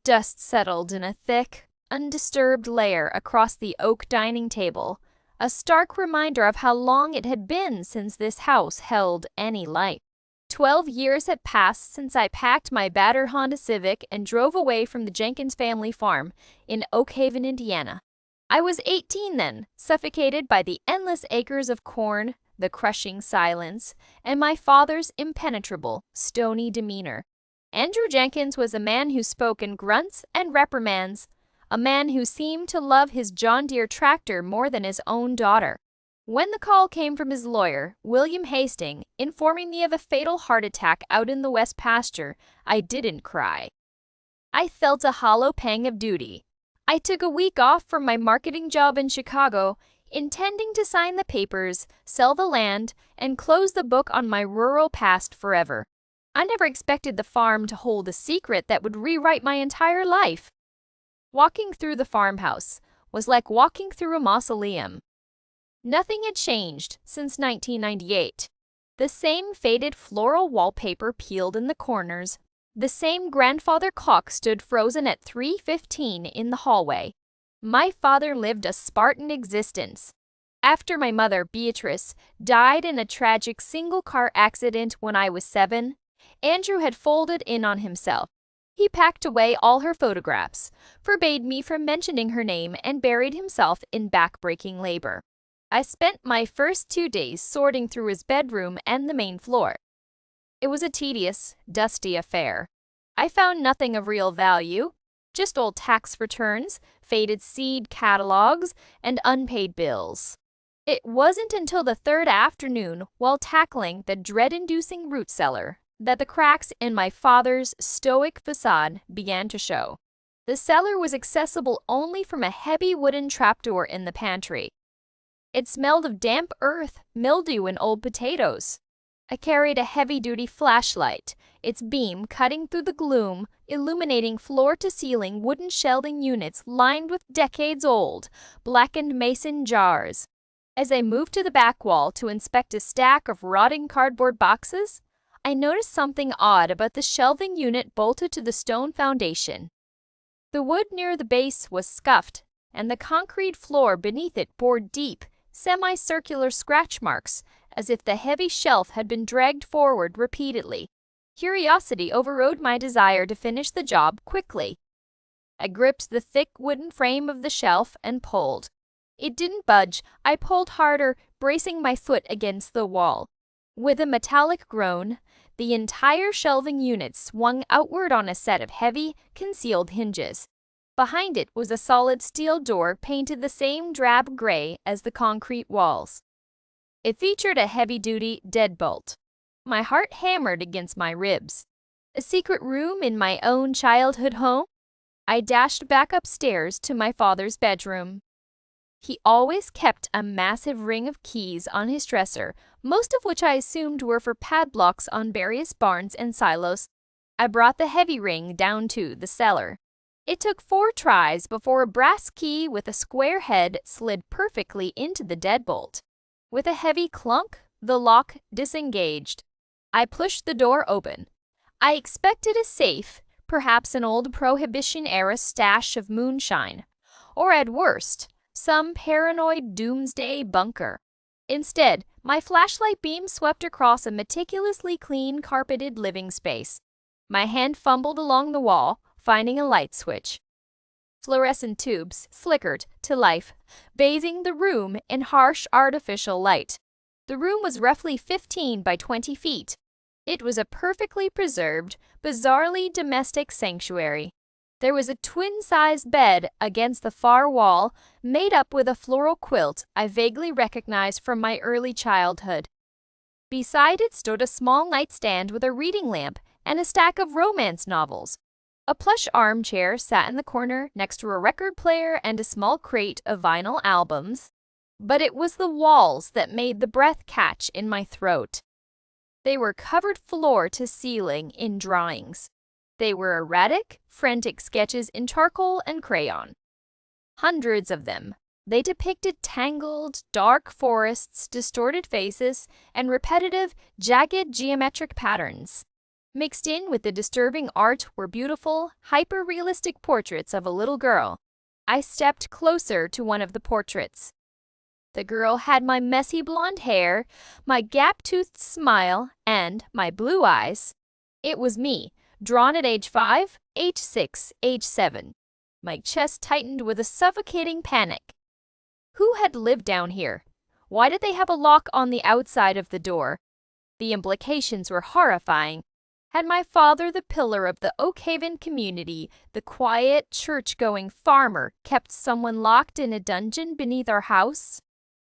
Dust settled in a thick, undisturbed layer across the oak dining table, a stark reminder of how long it had been since this house held any life. 12 years had passed since I packed my battered Honda Civic and drove away from the Jenkins family farm in Oak Haven, Indiana. I was 18 then, suffocated by the endless acres of corn, the crushing silence, and my father's impenetrable, stony demeanor. Andrew Jenkins was a man who spoke in grunts and reprimands, a man who seemed to love his John Deere tractor more than his own daughter. When the call came from his lawyer, William Hastings, informing me of a fatal heart attack out in the West pasture, I didn't cry. I felt a hollow pang of duty. I took a week off from my marketing job in Chicago, intending to sign the papers, sell the land, and close the book on my rural past forever. I never expected the farm to hold a secret that would rewrite my entire life. Walking through the farmhouse was like walking through a mausoleum. Nothing had changed since 1998. The same faded floral wallpaper peeled in the corners. The same grandfather clock stood frozen at 3:15 in the hallway. My father lived a Spartan existence. After my mother, Beatrice, died in a tragic single-car accident when I was 7, Andrew had folded in on himself. He packed away all her photographs, forbade me from mentioning her name, and buried himself in back-breaking labor. I spent my first 2 days sorting through his bedroom and the main floor. It was a tedious, dusty affair. I found nothing of real value, just old tax returns, faded seed catalogs, and unpaid bills. It wasn't until the third afternoon, while tackling the dread-inducing root cellar, that the cracks in my father's stoic facade began to show. The cellar was accessible only from a heavy wooden trapdoor in the pantry. It smelled of damp earth, mildew, and old potatoes. I carried a heavy-duty flashlight, its beam cutting through the gloom, illuminating floor-to-ceiling wooden shelving units lined with decades-old, blackened mason jars. As I moved to the back wall to inspect a stack of rotting cardboard boxes, I noticed something odd about the shelving unit bolted to the stone foundation. The wood near the base was scuffed, and the concrete floor beneath it bore deep, semicircular scratch marks, as if the heavy shelf had been dragged forward repeatedly. Curiosity overrode my desire to finish the job quickly. I gripped the thick wooden frame of the shelf and pulled. It didn't budge. I pulled harder, bracing my foot against the wall. With a metallic groan, the entire shelving unit swung outward on a set of heavy, concealed hinges. Behind it was a solid steel door painted the same drab gray as the concrete walls. It featured a heavy-duty deadbolt. My heart hammered against my ribs. A secret room in my own childhood home? I dashed back upstairs to my father's bedroom. He always kept a massive ring of keys on his dresser, most of which I assumed were for padlocks on various barns and silos. I brought the heavy ring down to the cellar. It took 4 tries before a brass key with a square head slid perfectly into the deadbolt. With a heavy clunk, the lock disengaged. I pushed the door open. I expected a safe, perhaps an old Prohibition-era stash of moonshine, or at worst, some paranoid doomsday bunker. Instead, my flashlight beam swept across a meticulously clean, carpeted living space. My hand fumbled along the wall, finding a light switch. Fluorescent tubes flickered to life, bathing the room in harsh artificial light. The room was roughly 15 by 20 feet. It was a perfectly preserved, bizarrely domestic sanctuary. There was a twin-sized bed against the far wall, made up with a floral quilt I vaguely recognized from my early childhood. Beside it stood a small nightstand with a reading lamp and a stack of romance novels. A plush armchair sat in the corner next to a record player and a small crate of vinyl albums. But it was the walls that made the breath catch in my throat. They were covered floor to ceiling in drawings. They were erratic, frantic sketches in charcoal and crayon. Hundreds of them. They depicted tangled, dark forests, distorted faces, and repetitive, jagged geometric patterns. Mixed in with the disturbing art were beautiful, hyper-realistic portraits of a little girl. I stepped closer to one of the portraits. The girl had my messy blonde hair, my gap-toothed smile, and my blue eyes. It was me, drawn at age 5, age 6, age 7. My chest tightened with a suffocating panic. Who had lived down here? Why did they have a lock on the outside of the door? The implications were horrifying. Had my father, the pillar of the Oakhaven community, the quiet, church-going farmer, kept someone locked in a dungeon beneath our house?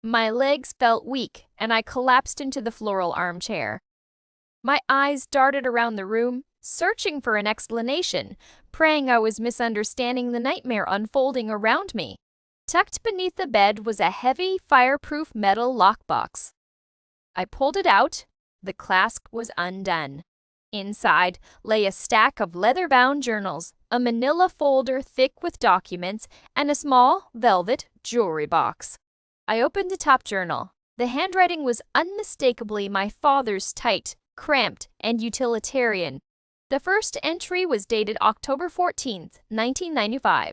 My legs felt weak, and I collapsed into the floral armchair. My eyes darted around the room, searching for an explanation, praying I was misunderstanding the nightmare unfolding around me. Tucked beneath the bed was a heavy, fireproof metal lockbox. I pulled it out. The clasp was undone. Inside lay a stack of leather-bound journals, a manila folder thick with documents, and a small, velvet jewelry box. I opened the top journal. The handwriting was unmistakably my father's, tight, cramped, and utilitarian. The first entry was dated October 14th, 1995.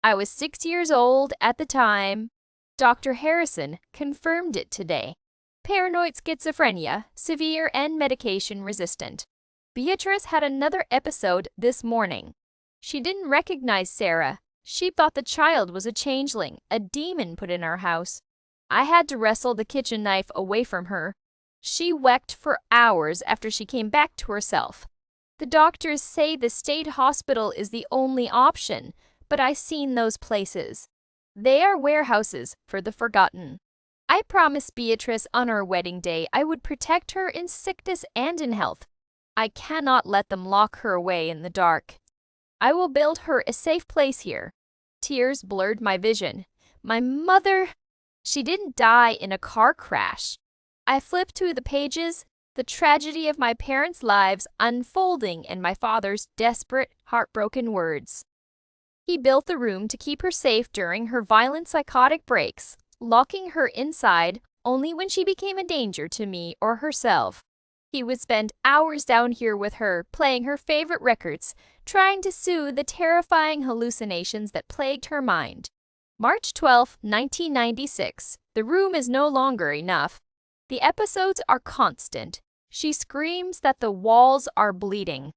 I was 6 years old at the time. Dr. Harrison confirmed it today. Paranoid schizophrenia, severe and medication resistant. Beatrice had another episode this morning. She didn't recognize Sarah. She thought the child was a changeling, a demon put in our house. I had to wrestle the kitchen knife away from her. She wept for hours after she came back to herself. The doctors say the state hospital is the only option, but I've seen those places. They are warehouses for the forgotten. I promised Beatrice on our wedding day I would protect her in sickness and in health. I cannot let them lock her away in the dark. I will build her a safe place here. Tears blurred my vision. My mother, she didn't die in a car crash. I flipped through the pages, the tragedy of my parents' lives unfolding in my father's desperate, heartbroken words. He built the room to keep her safe during her violent psychotic breaks, locking her inside only when she became a danger to me or herself. He would spend hours down here with her, playing her favorite records, trying to soothe the terrifying hallucinations that plagued her mind. March 12, 1996. The room is no longer enough. The episodes are constant. She screams that the walls are bleeding.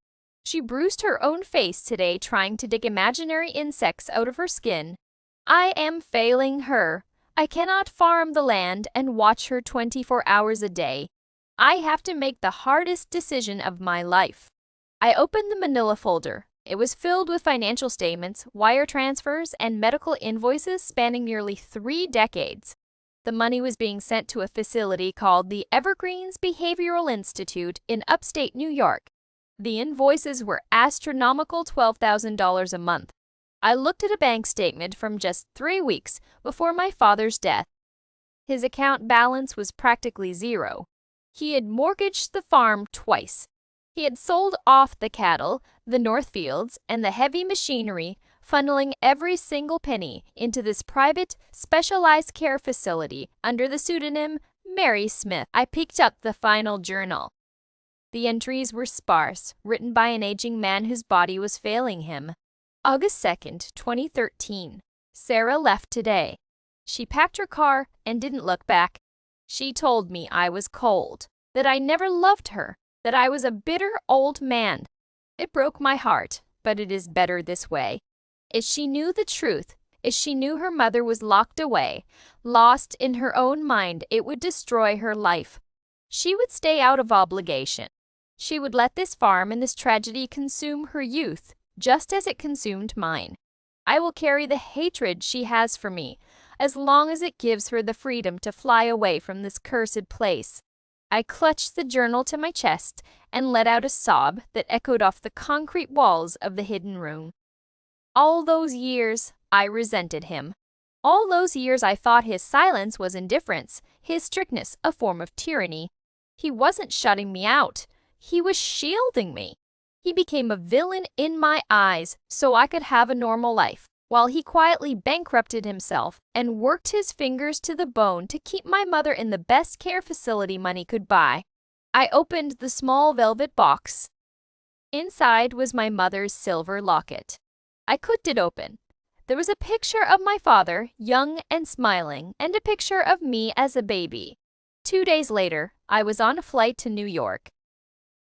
She bruised her own face today trying to dig imaginary insects out of her skin. I am failing her. I cannot farm the land and watch her 24 hours a day. I have to make the hardest decision of my life. I opened the manila folder. It was filled with financial statements, wire transfers, and medical invoices spanning nearly 3 decades. The money was being sent to a facility called the Evergreens Behavioral Institute in upstate New York. The invoices were astronomical $12,000 a month. I looked at a bank statement from just 3 weeks before my father's death. His account balance was practically zero. He had mortgaged the farm twice. He had sold off the cattle, the Northfields, and the heavy machinery, funneling every single penny into this private, specialized care facility under the pseudonym Mary Smith. I picked up the final journal. The entries were sparse, written by an aging man whose body was failing him. August 2nd, 2013. Sarah left today. She packed her car and didn't look back. She told me I was cold, that I never loved her, that I was a bitter old man. It broke my heart, but it is better this way. If she knew the truth, if she knew her mother was locked away, lost in her own mind, it would destroy her life. She would stay out of obligation. She would let this farm and this tragedy consume her youth, just as it consumed mine. I will carry the hatred she has for me, as long as it gives her the freedom to fly away from this cursed place. I clutched the journal to my chest and let out a sob that echoed off the concrete walls of the hidden room. All those years, I resented him. All those years I thought his silence was indifference, his strictness a form of tyranny. He wasn't shutting me out. He was shielding me. He became a villain in my eyes so I could have a normal life, while he quietly bankrupted himself and worked his fingers to the bone to keep my mother in the best care facility money could buy. I opened the small velvet box. Inside was my mother's silver locket. I clicked it open. There was a picture of my father, young and smiling, and a picture of me as a baby. 2 days later, I was on a flight to New York.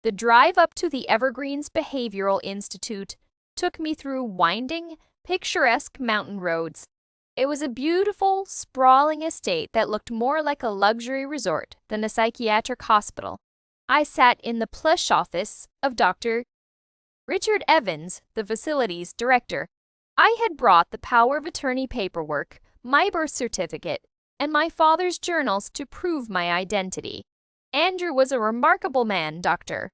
The drive up to the Evergreens Behavioral Institute took me through winding, picturesque mountain roads. It was a beautiful, sprawling estate that looked more like a luxury resort than a psychiatric hospital. I sat in the plush office of Dr. Richard Evans, the facility's director. I had brought the power of attorney paperwork, my birth certificate, and my father's journals to prove my identity. Andrew was a remarkable man, Dr.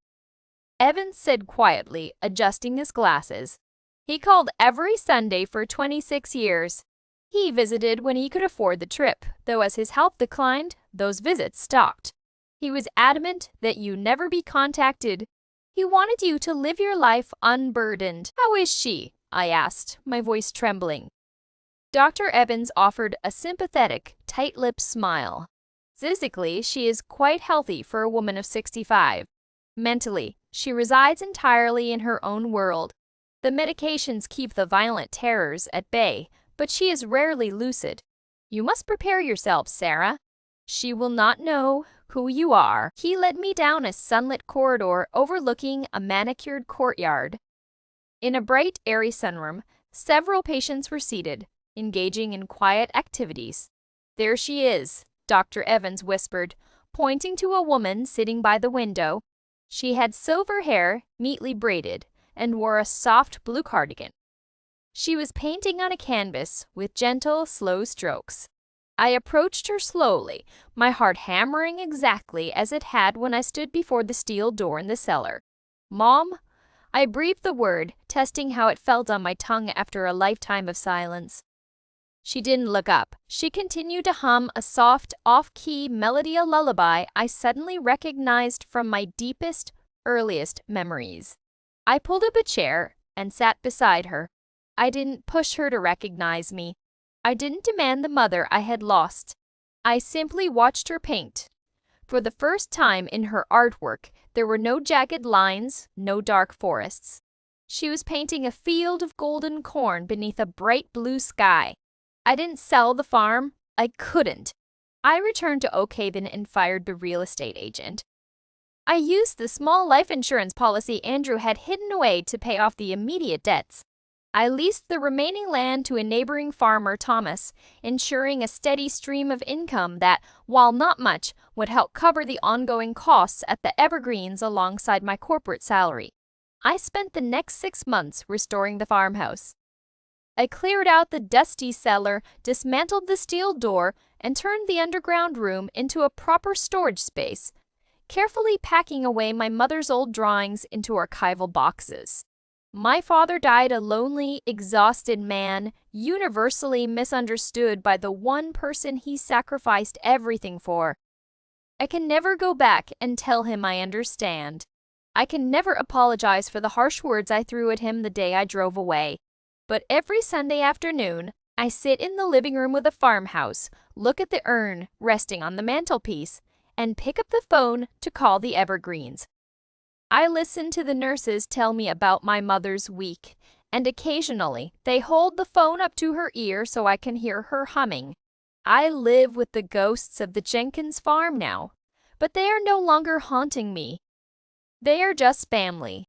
Evans said quietly, adjusting his glasses. He called every Sunday for 26 years. He visited when he could afford the trip, though as his health declined, those visits stopped. He was adamant that you never be contacted. He wanted you to live your life unburdened. How is she? I asked, my voice trembling. Dr. Evans offered a sympathetic, tight-lipped smile. Physically, she is quite healthy for a woman of 65. Mentally, she resides entirely in her own world. The medications keep the violent terrors at bay, but she is rarely lucid. You must prepare yourself, Sarah. She will not know who you are. He led me down a sunlit corridor overlooking a manicured courtyard. In a bright, airy sunroom, several patients were seated, engaging in quiet activities. There she is, Dr. Evans whispered, pointing to a woman sitting by the window. She had silver hair, neatly braided, and wore a soft blue cardigan. She was painting on a canvas with gentle, slow strokes. I approached her slowly, my heart hammering exactly as it had when I stood before the steel door in the cellar. Mom? I breathed the word, testing how it felt on my tongue after a lifetime of silence. She didn't look up. She continued to hum a soft, off-key melody, a lullaby I suddenly recognized from my deepest, earliest memories. I pulled up a chair and sat beside her. I didn't push her to recognize me. I didn't demand the mother I had lost. I simply watched her paint. For the first time in her artwork, there were no jagged lines, no dark forests. She was painting a field of golden corn beneath a bright blue sky. I didn't sell the farm. I couldn't. I returned to Oak Haven and fired the real estate agent. I used the small life insurance policy Andrew had hidden away to pay off the immediate debts. I leased the remaining land to a neighboring farmer, Thomas, ensuring a steady stream of income that, while not much, would help cover the ongoing costs at the Evergreens alongside my corporate salary. I spent the next 6 months restoring the farmhouse. I cleared out the dusty cellar, dismantled the steel door, and turned the underground room into a proper storage space, carefully packing away my mother's old drawings into archival boxes. My father died a lonely, exhausted man, universally misunderstood by the one person he sacrificed everything for. I can never go back and tell him I understand. I can never apologize for the harsh words I threw at him the day I drove away. But every Sunday afternoon, I sit in the living room of the farmhouse, look at the urn resting on the mantelpiece, and pick up the phone to call the Evergreens. I listen to the nurses tell me about my mother's week, and occasionally they hold the phone up to her ear so I can hear her humming. I live with the ghosts of the Jenkins farm now, but they are no longer haunting me. They are just family.